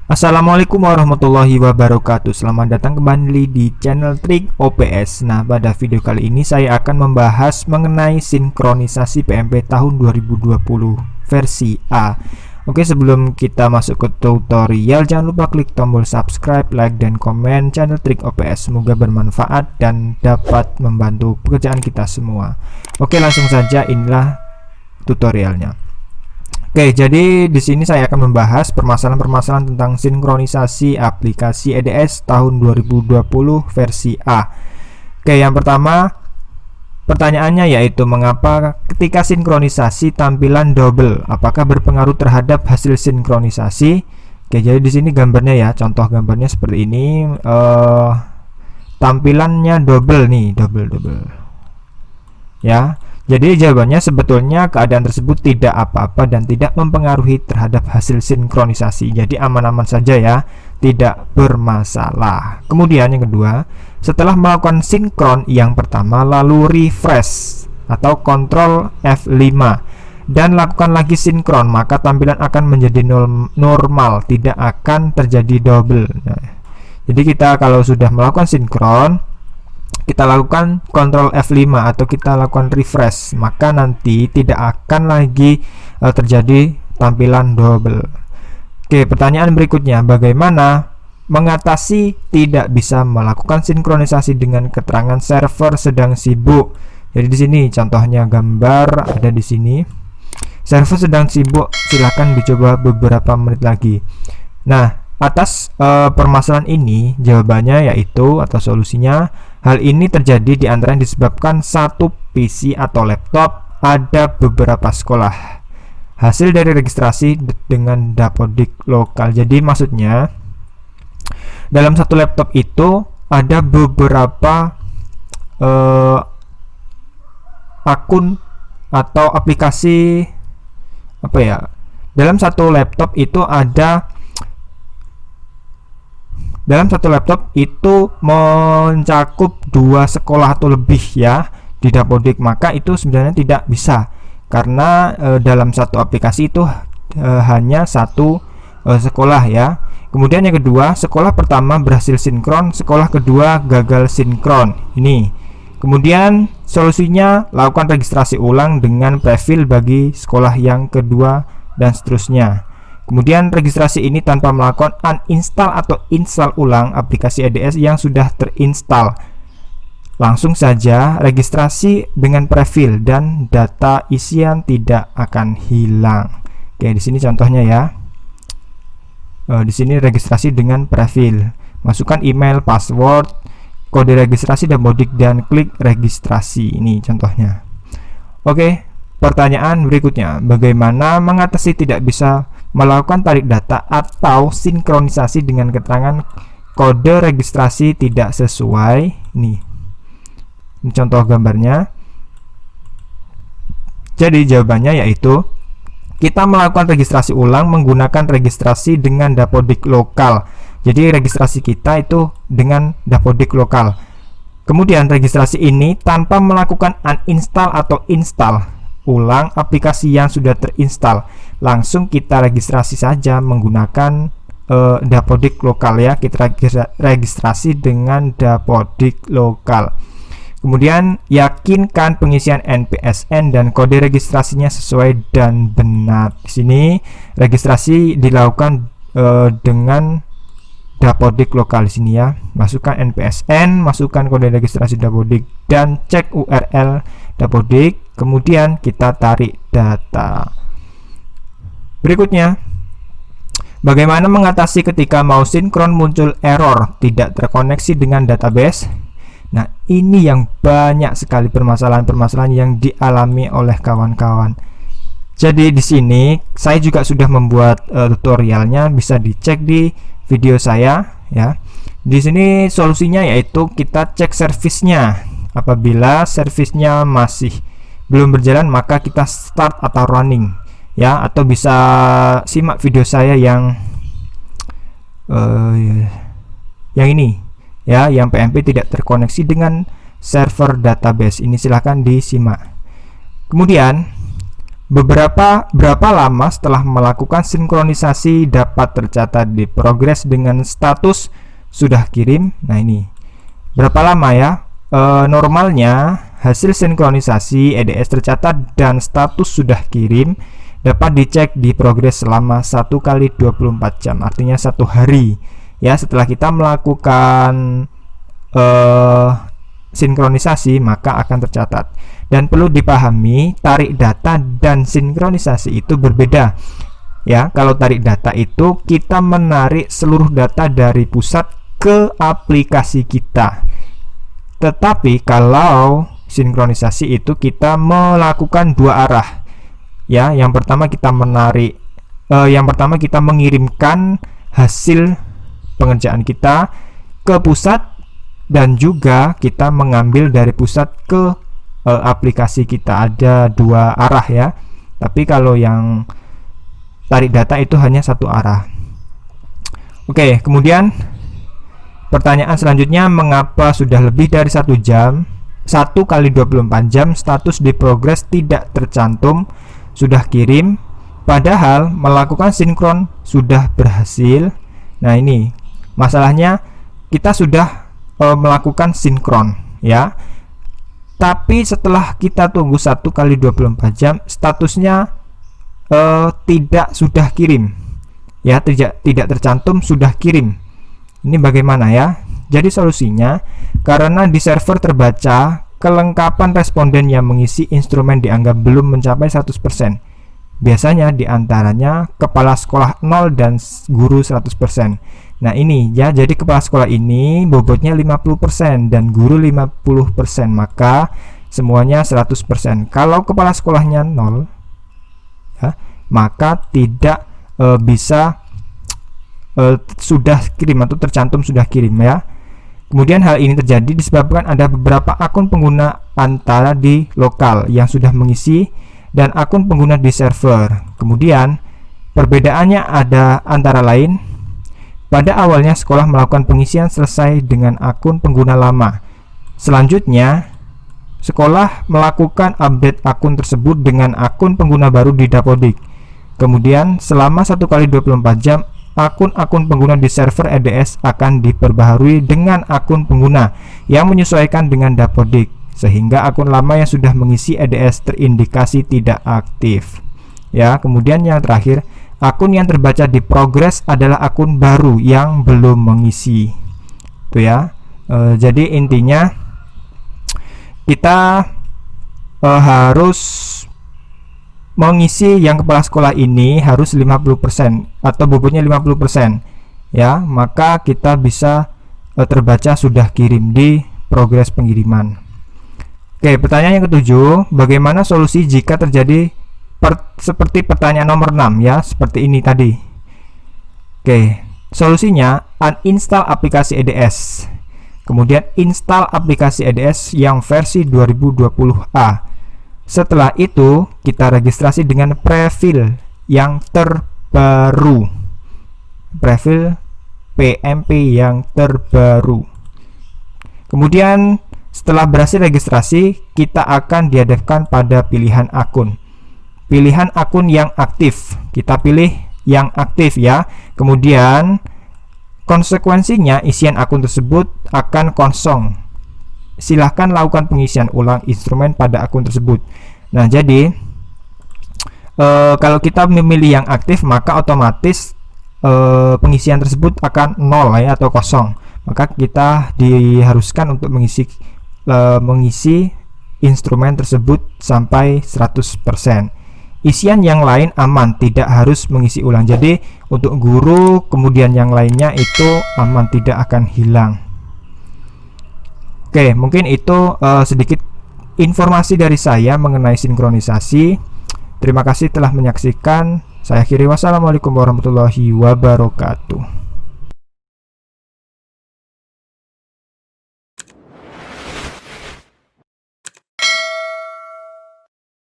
Assalamualaikum warahmatullahi wabarakatuh. Selamat datang kembali di channel Trik OPS. Nah, pada video kali ini saya akan membahas mengenai sinkronisasi PMP tahun 2020 versi A. Oke, sebelum kita masuk ke tutorial, jangan lupa klik tombol subscribe, like, dan komen channel Trik OPS. Semoga bermanfaat dan dapat membantu pekerjaan kita semua. Oke, langsung saja, inilah tutorialnya. Oke, jadi di sini saya akan membahas permasalahan-permasalahan tentang sinkronisasi aplikasi EDS tahun 2020 versi A. Oke, yang pertama pertanyaannya yaitu mengapa ketika sinkronisasi tampilan double, apakah berpengaruh terhadap hasil sinkronisasi? Oke, jadi di sini gambarnya ya, contoh gambarnya seperti ini. Tampilannya double nih, double ya. Jadi jawabannya sebetulnya keadaan tersebut tidak apa-apa dan tidak mempengaruhi terhadap hasil sinkronisasi. Jadi aman-aman saja ya, tidak bermasalah. Kemudian yang kedua, setelah melakukan sinkron yang pertama lalu refresh atau kontrol F5 dan lakukan lagi sinkron, maka tampilan akan menjadi normal, tidak akan terjadi double. Nah, jadi kita kalau sudah melakukan sinkron, kita lakukan Ctrl F5 atau kita lakukan refresh, maka nanti tidak akan lagi terjadi tampilan double. Oke, pertanyaan berikutnya, bagaimana mengatasi tidak bisa melakukan sinkronisasi dengan keterangan server sedang sibuk? Jadi di sini contohnya gambar ada di sini. Server sedang sibuk, silahkan dicoba beberapa menit lagi. Nah, atas permasalahan ini jawabannya yaitu atau solusinya, hal ini terjadi di antara yang disebabkan satu PC atau laptop ada beberapa sekolah. Hasil dari registrasi dengan dapodik lokal. Jadi maksudnya dalam satu laptop itu ada beberapa akun atau aplikasi apa ya? Dalam satu laptop itu mencakup dua sekolah atau lebih ya di dapodik, maka itu sebenarnya tidak bisa karena dalam satu aplikasi itu hanya satu sekolah ya. Kemudian yang kedua, sekolah pertama berhasil sinkron, sekolah kedua gagal sinkron. Ini. Kemudian solusinya lakukan registrasi ulang dengan prefil bagi sekolah yang kedua dan seterusnya. Kemudian registrasi ini tanpa melakukan uninstall atau install ulang aplikasi EDS yang sudah terinstall. Langsung saja registrasi dengan prefil dan data isian tidak akan hilang. Oke, di sini contohnya ya. Di sini registrasi dengan prefil. Masukkan email, password, kode registrasi dapodik dan klik registrasi. Ini contohnya. Oke, pertanyaan berikutnya, bagaimana mengatasi tidak bisa melakukan tarik data atau sinkronisasi dengan keterangan kode registrasi tidak sesuai? Ini contoh gambarnya. Jadi jawabannya yaitu kita melakukan registrasi ulang menggunakan registrasi dengan dapodik lokal. Jadi registrasi kita itu dengan dapodik lokal. Kemudian registrasi ini tanpa melakukan uninstall atau install ulang aplikasi yang sudah terinstall. Langsung kita registrasi saja menggunakan dapodik lokal ya. Kita registrasi dengan dapodik lokal. Kemudian yakinkan pengisian NPSN dan kode registrasinya sesuai dan benar. Di sini registrasi dilakukan dengan dapodik lokal di sini ya. Masukkan NPSN, masukkan kode registrasi dapodik dan cek URL dapodik. Kemudian kita tarik data. Berikutnya, bagaimana mengatasi ketika mau sinkron muncul error tidak terkoneksi dengan database? Nah, ini yang banyak sekali permasalahan-permasalahan yang dialami oleh kawan-kawan. Jadi di sini saya juga sudah membuat tutorialnya, bisa dicek di video saya ya. Di sini solusinya yaitu kita cek servisnya. Apabila servisnya masih belum berjalan, maka kita start atau running ya, atau bisa simak video saya yang ini ya, yang PMP tidak terkoneksi dengan server database. Ini silahkan disimak. Kemudian Berapa lama setelah melakukan sinkronisasi dapat tercatat di progres dengan status sudah kirim. Nah, ini berapa lama ya? Normalnya hasil sinkronisasi EDS tercatat dan status sudah kirim dapat dicek di progres selama 1 kali 24 jam, artinya 1 hari ya setelah kita melakukan sinkronisasi, maka akan tercatat. Dan perlu dipahami, tarik data dan sinkronisasi itu berbeda ya. Kalau tarik data itu kita menarik seluruh data dari pusat ke aplikasi kita, tetapi kalau sinkronisasi itu kita melakukan dua arah ya. Yang pertama kita menarik kita mengirimkan hasil pengerjaan kita ke pusat, dan juga kita mengambil dari pusat ke aplikasi kita. Ada dua arah ya, tapi kalau yang tarik data itu hanya satu arah. Oke, kemudian pertanyaan selanjutnya, mengapa sudah lebih dari 1 jam 1 kali 24 jam status di progres tidak tercantum sudah kirim, padahal melakukan sinkron sudah berhasil? Nah, ini masalahnya, kita sudah melakukan sinkron ya, tapi setelah kita tunggu 1 kali 24 jam statusnya tidak sudah kirim ya, tidak tercantum sudah kirim. Ini bagaimana ya? Jadi solusinya, karena di server terbaca kelengkapan responden yang mengisi instrumen dianggap belum mencapai 100%. Biasanya diantaranya kepala sekolah 0 dan guru 100%. Nah, ini ya, jadi kepala sekolah ini bobotnya 50% dan guru 50%, maka semuanya 100%. Kalau kepala sekolahnya 0 ya, maka tidak bisa sudah kirim atau tercantum sudah kirim ya. Kemudian hal ini terjadi disebabkan ada beberapa akun pengguna antara di lokal yang sudah mengisi dan akun pengguna di server. Kemudian perbedaannya ada antara lain, pada awalnya sekolah melakukan pengisian selesai dengan akun pengguna lama. Selanjutnya sekolah melakukan update akun tersebut dengan akun pengguna baru di Dapodik. Kemudian selama 1 kali 24 jam akun-akun pengguna di server EDS akan diperbaharui dengan akun pengguna yang menyesuaikan dengan Dapodik, sehingga akun lama yang sudah mengisi EDS terindikasi tidak aktif ya. Kemudian yang terakhir, akun yang terbaca di progres adalah akun baru yang belum mengisi itu ya. Jadi intinya kita harus mengisi yang kepala sekolah ini harus 50% atau bobotnya 50% ya, maka kita bisa terbaca sudah kirim di progres pengiriman. Oke, pertanyaan yang ketujuh, bagaimana solusi jika terjadi seperti pertanyaan nomor 6 ya, seperti ini tadi. Oke, solusinya uninstall aplikasi EDS, kemudian install aplikasi EDS yang versi 2020A. Setelah itu kita registrasi dengan prefil yang terbaru, prefil PMP yang terbaru. Kemudian setelah berhasil registrasi, kita akan dihadapkan pada pilihan akun. Pilihan akun yang aktif, kita pilih yang aktif ya. Kemudian konsekuensinya isian akun tersebut akan kosong. Silahkan lakukan pengisian ulang instrumen pada akun tersebut. Nah, jadi kalau kita memilih yang aktif, maka otomatis pengisian tersebut akan 0 ya, atau kosong. Maka kita diharuskan untuk mengisi instrumen tersebut sampai 100%. Isian yang lain aman, tidak harus mengisi ulang. Jadi untuk guru kemudian yang lainnya itu aman, tidak akan hilang. Oke, mungkin itu sedikit informasi dari saya mengenai sinkronisasi. Terima kasih telah menyaksikan. Saya akhiri, wassalamualaikum warahmatullahi wabarakatuh.